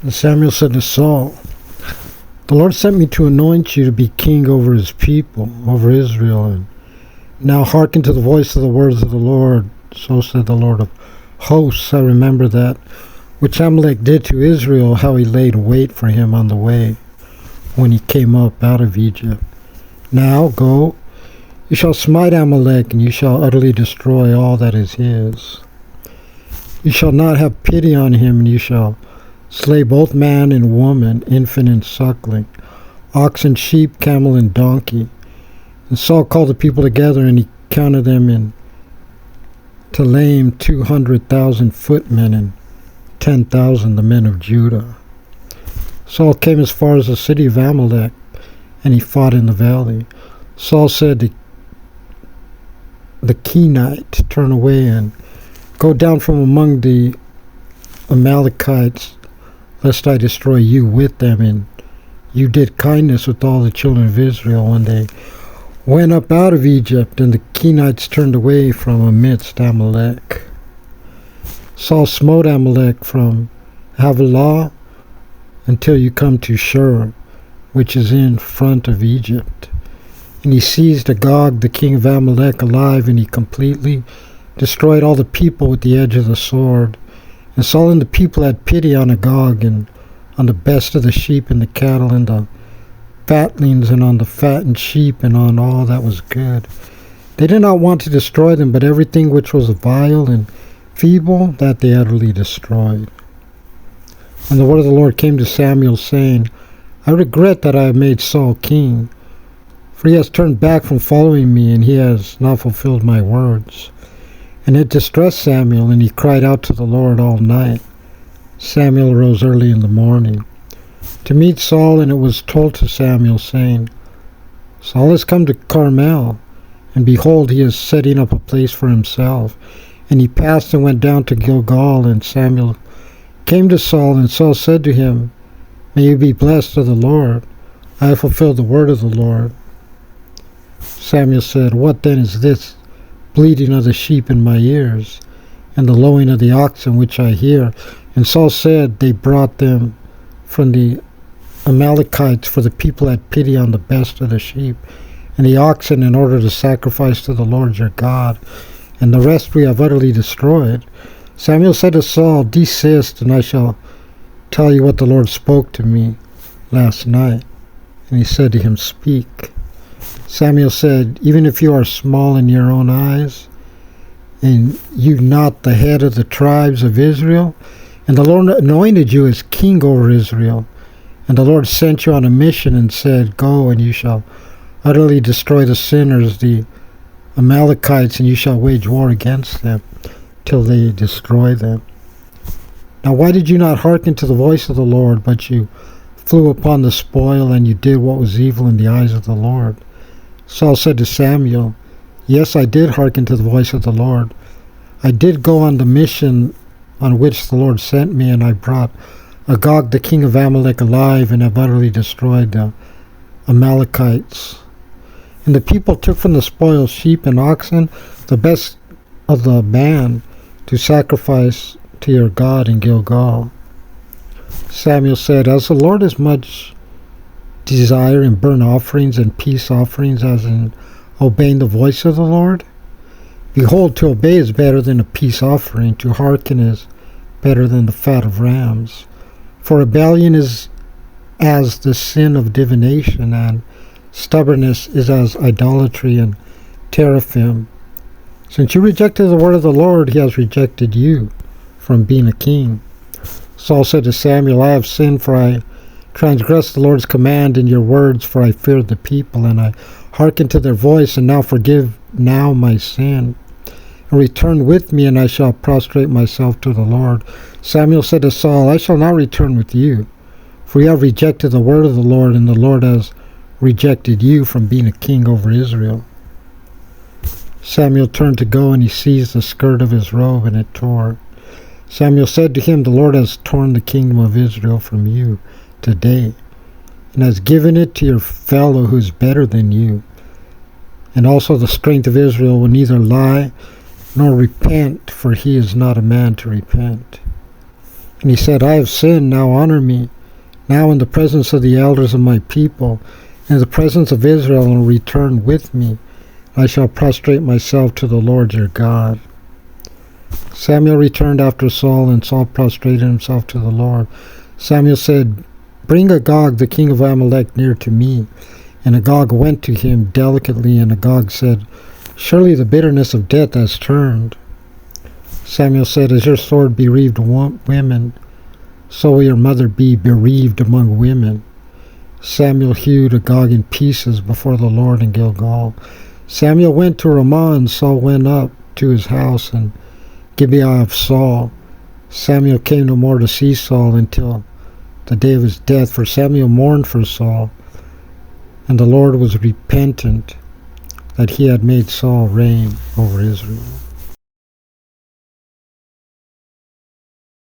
And Samuel said to Saul, "The Lord sent me to anoint you to be king over his people, over Israel. And now hearken to the voice of the words of the Lord. So said the Lord of hosts, I remember that which Amalek did to Israel, how he laid wait for him on the way when he came up out of Egypt. Now go, you shall smite Amalek, and you shall utterly destroy all that is his. You shall not have pity on him, and you shall slay both man and woman, infant and suckling, ox and sheep, camel and donkey." And Saul called the people together, and he counted them in Telaim 200,000 footmen and 10,000 the men of Judah. Saul came as far as the city of Amalek, and he fought in the valley. Saul said to the Kenite, "Turn away and go down from among the Amalekites, lest I destroy you with them." And you did kindness with all the children of Israel when they went up out of Egypt, and the Kenites turned away from amidst Amalek. Saul smote Amalek from Havilah until you come to Shur, which is in front of Egypt. And he seized Agag, the king of Amalek, alive, and he completely destroyed all the people with the edge of the sword. And Saul and the people had pity on Agag, and on the best of the sheep and the cattle and the fatlings, and on the fattened sheep, and on all that was good. They did not want to destroy them, but everything which was vile and feeble, that they utterly destroyed. And the word of the Lord came to Samuel, saying, "I regret that I have made Saul king, for he has turned back from following me, and he has not fulfilled my words." And it distressed Samuel, and he cried out to the Lord all night. Samuel arose early in the morning to meet Saul, and it was told to Samuel, saying, "Saul has come to Carmel, and behold, he is setting up a place for himself." And he passed and went down to Gilgal, and Samuel came to Saul, and Saul said to him, "May you be blessed of the Lord. I have fulfilled the word of the Lord." Samuel said, "What then is this bleating of the sheep in my ears, and the lowing of the oxen which I hear?" And Saul said, "They brought them from the Amalekites, for the people had pity on the best of the sheep and the oxen, in order to sacrifice to the Lord your God, and the rest we have utterly destroyed." Samuel said to Saul, "Desist, and I shall tell you what the Lord spoke to me last night." And he said to him, "Speak." Samuel said, "Even if you are small in your own eyes, and you not the head of the tribes of Israel, and the Lord anointed you as king over Israel, and the Lord sent you on a mission and said, 'Go, and you shall utterly destroy the sinners, the Amalekites, and you shall wage war against them till they destroy them.' Now why did you not hearken to the voice of the Lord, but you flew upon the spoil, and you did what was evil in the eyes of the Lord?" Saul said to Samuel, "Yes, I did hearken to the voice of the Lord. I did go on the mission on which the Lord sent me, and I brought Agag the king of Amalek alive, and have utterly destroyed the Amalekites. And the people took from the spoil sheep and oxen, the best of the band, to sacrifice to your God in Gilgal." Samuel said, "As the Lord is much desire in burnt offerings and peace offerings as in obeying the voice of the Lord, behold, to obey is better than a peace offering, to hearken is better than the fat of rams. For rebellion is as the sin of divination, and stubbornness is as idolatry and teraphim. Since you rejected the word of the Lord, he has rejected you from being a king." Saul said to Samuel, "I have sinned, for I transgressed the Lord's command in your words, for I feared the people, and I hearkened to their voice, and now forgive now my sin, and return with me, and I shall prostrate myself to the Lord." Samuel said to Saul, "I shall not return with you, for you have rejected the word of the Lord, and the Lord has rejected you from being a king over Israel." Samuel turned to go, and he seized the skirt of his robe, and it tore. Samuel said to him, "The Lord has torn the kingdom of Israel from you today, and has given it to your fellow who is better than you. And also the strength of Israel will neither lie nor repent, for he is not a man to repent." And he said, I have sinned, now honor me. Now in the presence of the elders of my people, in the presence of Israel, and return with me. I shall prostrate myself to the Lord your God. Samuel returned after Saul, and Saul prostrated himself to the Lord. Samuel said, Bring Agag, the king of Amalek, near to me. And Agag went to him delicately, and Agag said, Surely the bitterness of death has turned. Samuel said, As your sword bereaved women, so will your mother be bereaved among women. Samuel hewed Agag in pieces before the Lord in Gilgal. Samuel went to Ramah, and Saul went up to his house in Gibeah of Saul. Samuel came no more to see Saul until the day of his death, for Samuel mourned for Saul, and the Lord was repentant that he had made Saul reign over Israel.